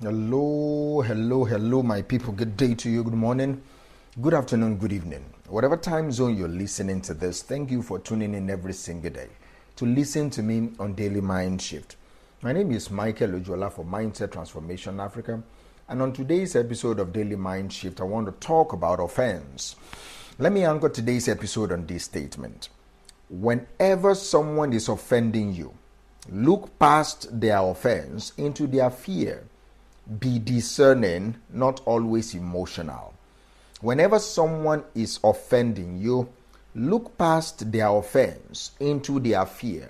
Hello, my people. Good day to you. Good morning, good afternoon, good evening. Whatever time zone you're listening to this, thank you for tuning in every single day to listen to me on Daily Mind Shift. My name is Michael Ojola for Mindset Transformation Africa. And on today's episode of Daily Mind Shift, I want to talk about offense. Let me anchor today's episode on this statement. Whenever someone is offending you, look past their offense into their fear. Be discerning, not always emotional. Whenever someone is offending you, look past their offense into their fear.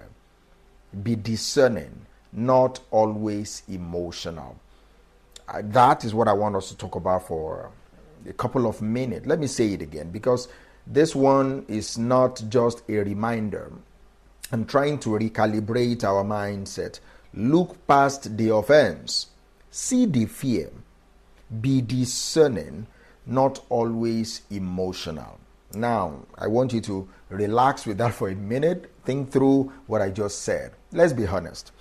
Be discerning, not always emotional. That is what I want us to talk about for a couple of minutes. Let me say it again, because this one is not just a reminder. I'm trying to recalibrate our mindset. Look past the offense. See the fear. Be discerning, not always emotional. Now, I want you to relax with that for a minute. Think through what I just said. Let's be honest.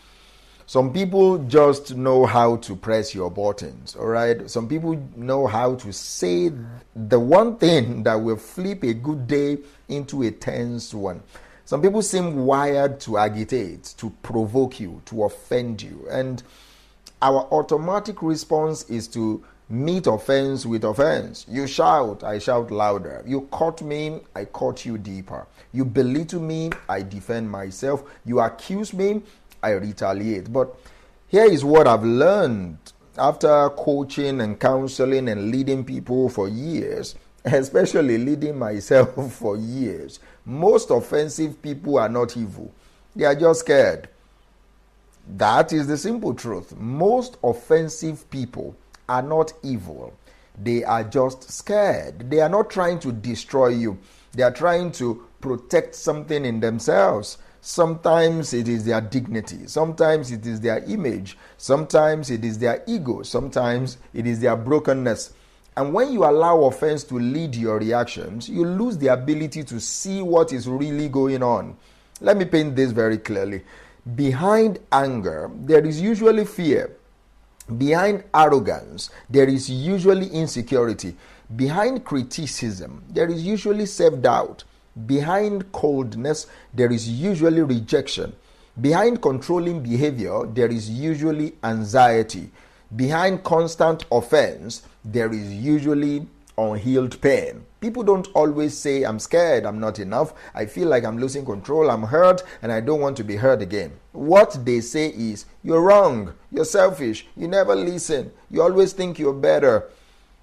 Some people just know how to press your buttons, all right? Some people know how to say the one thing that will flip a good day into a tense one. Some people seem wired to agitate, to provoke you, to offend you. And our automatic response is to meet offense with offense. You shout, I shout louder. You cut me, I cut you deeper. You belittle me, I defend myself. You accuse me, I retaliate. But here is what I've learned after coaching and counseling and leading people for years, especially leading myself for years. Most offensive people are not evil. They are just scared. That is the simple truth. Most offensive people are not evil. They are just scared. They are not trying to destroy you. They are trying to protect something in themselves. Sometimes it is their dignity. Sometimes it is their image. Sometimes it is their ego. Sometimes it is their brokenness. And when you allow offense to lead your reactions, you lose the ability to see what is really going on. Let me paint this very clearly. Behind anger, there is usually fear. Behind arrogance, there is usually insecurity. Behind criticism, there is usually self-doubt. Behind coldness, there is usually rejection. Behind controlling behavior, there is usually anxiety. Behind constant offense, there is usually unhealed pain. People don't always say, I'm scared, I'm not enough, I feel like I'm losing control, I'm hurt, and I don't want to be hurt again. What they say is, you're wrong, you're selfish, you never listen, you always think you're better.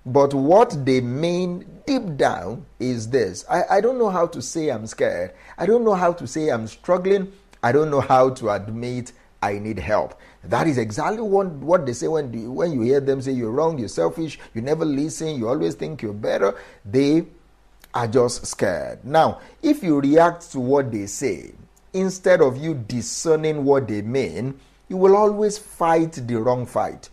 But what they mean deep down is this: I don't know how to say I'm scared, I don't know how to say I'm struggling, I don't know how to admit I need help. That is exactly what they say when you hear them say you're wrong, you're selfish, you never listen, you always think you're better. They are just scared. Now, if you react to what they say, instead of you discerning what they mean, you will always fight the wrong fight.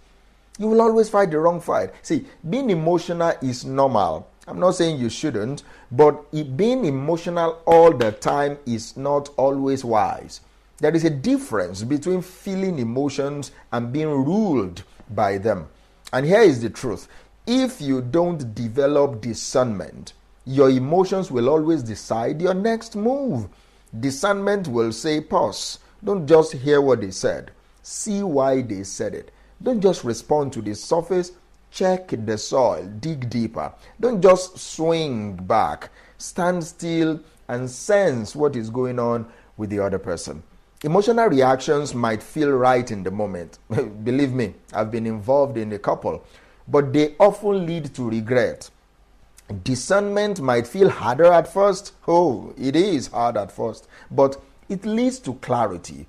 You will always fight the wrong fight. See, being emotional is normal. I'm not saying you shouldn't, but being emotional all the time is not always wise. There is a difference between feeling emotions and being ruled by them. And here is the truth. If you don't develop discernment, your emotions will always decide your next move. Discernment will say, pause. Don't just hear what they said. See why they said it. Don't just respond to the surface. Check the soil. Dig deeper. Don't just swing back. Stand still and sense what is going on with the other person. Emotional reactions might feel right in the moment. Believe me, I've been involved in a couple, but they often lead to regret. Discernment might feel harder at first. Oh, it is hard at first, but it leads to clarity.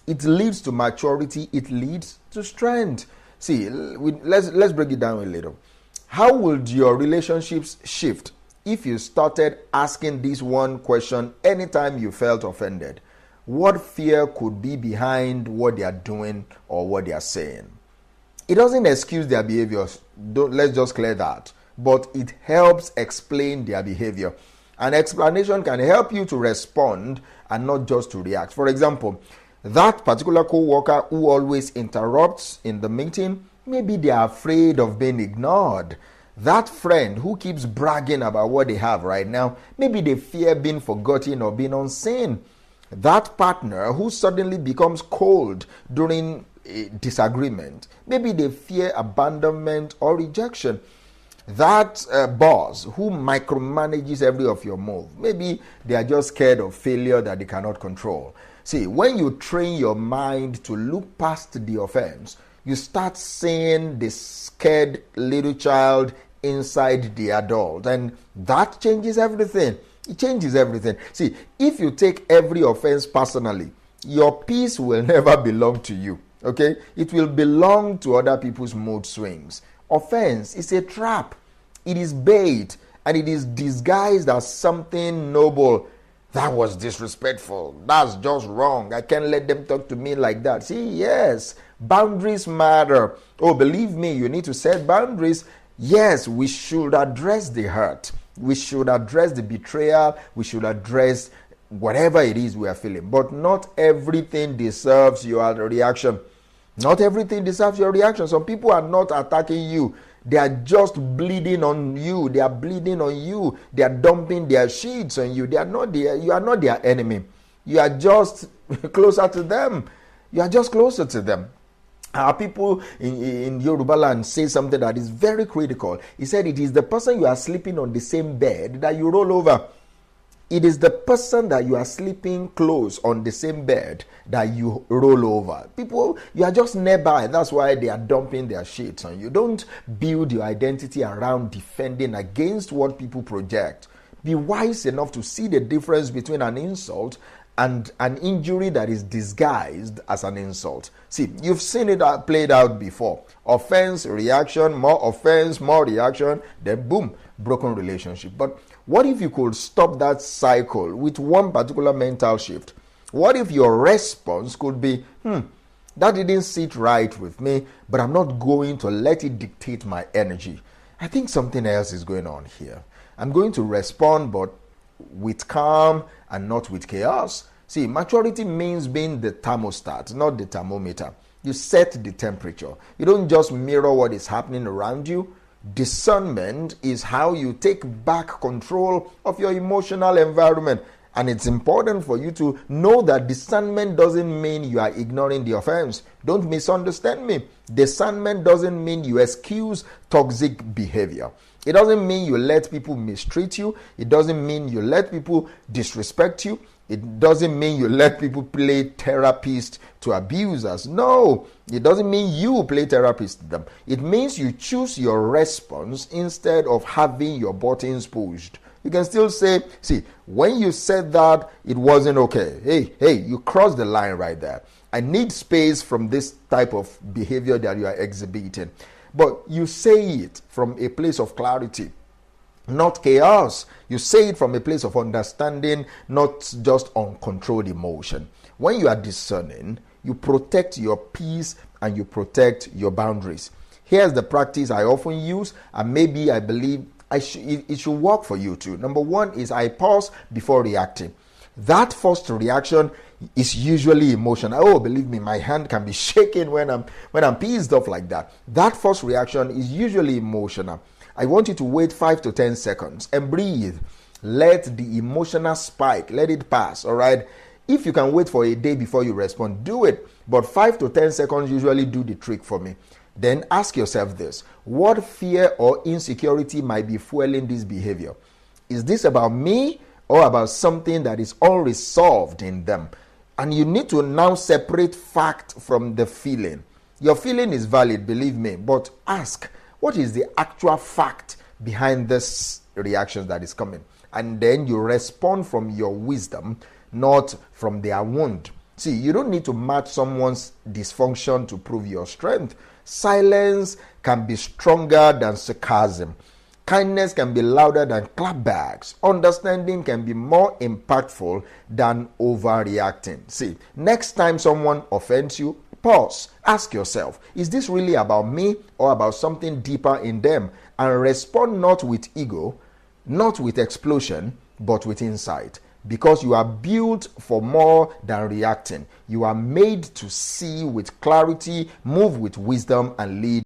It leads to maturity. It leads to strength. See, let's break it down a little. How would your relationships shift if you started asking this one question anytime you felt offended? What fear could be behind what they are doing or what they are saying? It doesn't excuse their behaviors. Let's just clear that. But it helps explain their behavior. An explanation can help you to respond and not just to react. For example, that particular co-worker who always interrupts in the meeting, Maybe they are afraid of being ignored. That friend who keeps bragging about what they have right now, maybe they fear being forgotten or being unseen. That partner who suddenly becomes cold during a disagreement, maybe they fear abandonment or rejection. That boss who micromanages every of your move, maybe they are just scared of failure that they cannot control. See, when you train your mind to look past the offense, you start seeing the scared little child inside the adult, and that changes everything. It changes everything. See, if you take every offense personally, your peace will never belong to you. Okay? It will belong to other people's mood swings. Offense is a trap. It is bait, and it is disguised as something noble. That was disrespectful. That's just wrong. I can't let them talk to me like that. See, yes, boundaries matter. Oh, believe me, you need to set boundaries. Yes, we should address the hurt. We should address the betrayal. We should address whatever it is we are feeling. But not everything deserves your reaction. Not everything deserves your reaction. Some people are not attacking you. They are just bleeding on you. They are bleeding on you. They are dumping their sheets on you. You are not their enemy. You are just closer to them. You are just closer to them. Our people in Yoruba land say something that is very critical. He said it is the person you are sleeping on the same bed that you roll over. It is the person that you are sleeping close on the same bed that you roll over. People, you are just nearby. That's why they are dumping their sheets on you. Don't build your identity around defending against what people project. Be wise enough to see the difference between an insult and an injury that is disguised as an insult. See, you've seen it played out before. Offense, reaction, more reaction, then boom, broken relationship. But what if you could stop that cycle with one particular mental shift? What if your response could be, that didn't sit right with me, but I'm not going to let it dictate my energy. I think something else is going on here. I'm going to respond, but with calm and not with chaos. See, maturity means being the thermostat, not the thermometer. You set the temperature. You don't just mirror what is happening around you. Discernment is how you take back control of your emotional environment. And it's important for you to know that discernment doesn't mean you are ignoring the offense. Don't misunderstand me. Discernment doesn't mean you excuse toxic behavior. It doesn't mean you let people mistreat you. It doesn't mean you let people disrespect you. It doesn't mean you let people play therapist to abusers. No, it doesn't mean you play therapist to them. It means you choose your response instead of having your buttons pushed. You can still say, see, when you said that, it wasn't okay. Hey, you crossed the line right there. I need space from this type of behavior that you are exhibiting. But you say it from a place of clarity, not chaos. You say it from a place of understanding, not just uncontrolled emotion. When you are discerning, you protect your peace and you protect your boundaries. Here's the practice I often use, and maybe I believe it should work for you too. Number one is I pause before reacting. That first reaction is usually emotional. Oh, believe me, my hand can be shaking when I'm pissed off like that. That first reaction is usually emotional. I want you to wait 5 to 10 seconds and breathe. Let the emotional spike, let it pass, all right? If you can wait for a day before you respond, do it. But 5 to 10 seconds usually do the trick for me. Then ask yourself this: what fear or insecurity might be fueling this behavior? Is this about me or about something that is unresolved in them? And you need to now separate fact from the feeling. Your feeling is valid, believe me, but ask, what is the actual fact behind this reaction that is coming? And then you respond from your wisdom, not from their wound. See, you don't need to match someone's dysfunction to prove your strength. Silence can be stronger than sarcasm. Kindness can be louder than clapbacks. Understanding can be more impactful than overreacting. See, next time someone offends you, pause. Ask yourself, is this really about me or about something deeper in them? And respond not with ego, not with explosion, but with insight. Because you are built for more than reacting. You are made to see with clarity, move with wisdom, and lead